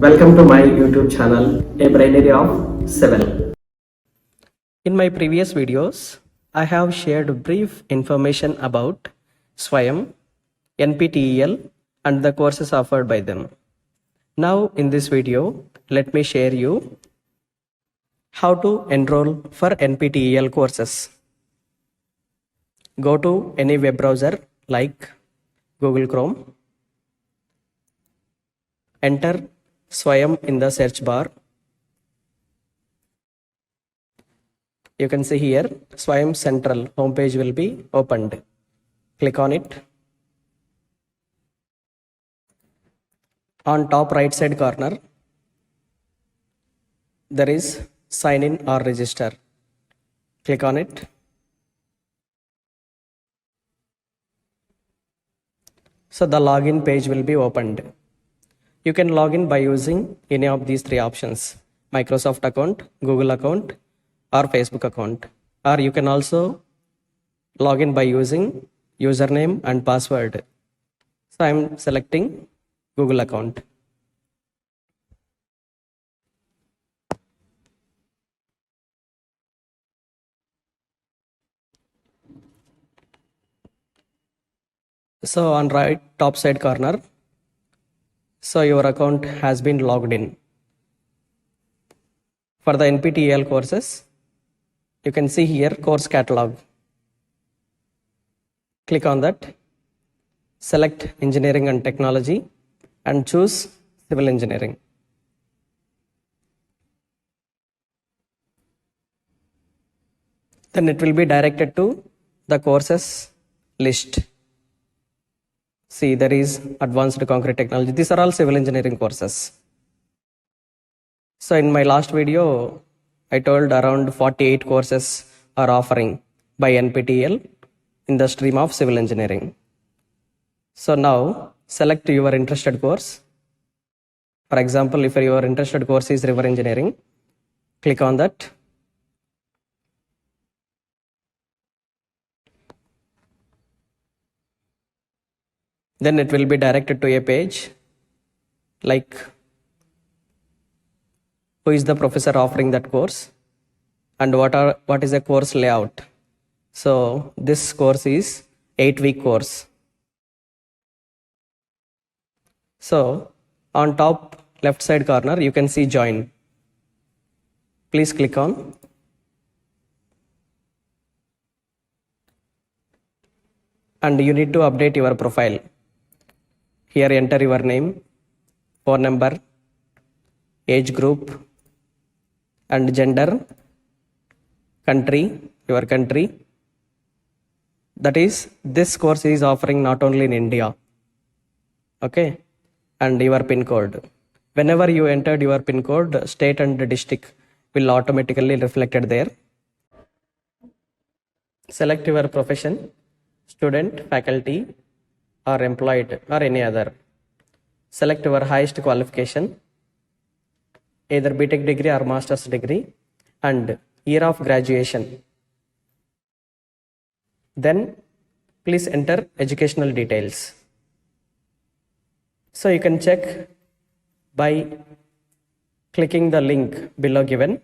Welcome to my YouTube channel, A Brainary of Civil. In my previous videos, I have shared brief information about SWAYAM, NPTEL and the courses offered by them. Now in this video, let me share you how to enroll for NPTEL courses. Go to any web browser like Google Chrome. Enter SWAYAM in the search bar. You can see here SWAYAM Central homepage will be opened. Click on it. On top right side corner, there is sign in or register. Click on it. So the login page will be opened. You can log in by using any of these three options: Microsoft account, Google account, or Facebook account. Or you can also log in by using username and password. So I'm selecting Google account. So on right top side corner, so your account has been logged in. For the NPTEL courses, you can see here course catalog. Click on that. Select engineering and technology and choose civil engineering. Then it will be directed to the courses list. See, there is advanced concrete technology. These are all civil engineering courses. So in my last video, I told around 48 courses are offering by NPTEL in the stream of civil engineering. So now select your interested course. For example, if your interested course is river engineering, click on that. Then it will be directed to a page like who is the professor offering that course and what is the course layout. So this course is 8-week course. So on top left side corner, you can see join. Please click on. And you need to update your profile. Here enter your name, phone number, age group, and gender, country, your country. That is, this course is offering not only in India. Okay, and your PIN code. Whenever you entered your PIN code, state and district will automatically reflected there. Select your profession, student, faculty, or employed, or any other. Select your highest qualification, either BTech degree or master's degree, and year of graduation. Then please enter educational details. So you can check by clicking the link below given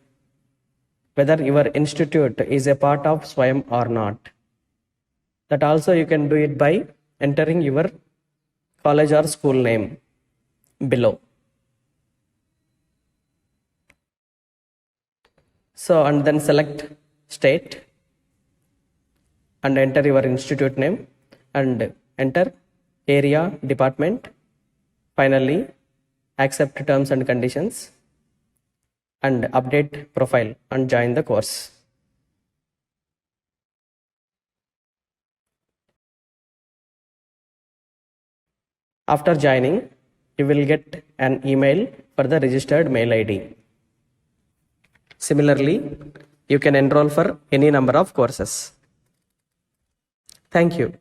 whether your institute is a part of SWAYAM or not. That also you can do it by entering your college or school name below. So and then select state and enter your institute name and enter area, department. Finally, accept terms and conditions and update profile and join the course. After joining, you will get an email for the registered mail ID. Similarly, you can enroll for any number of courses. Thank you.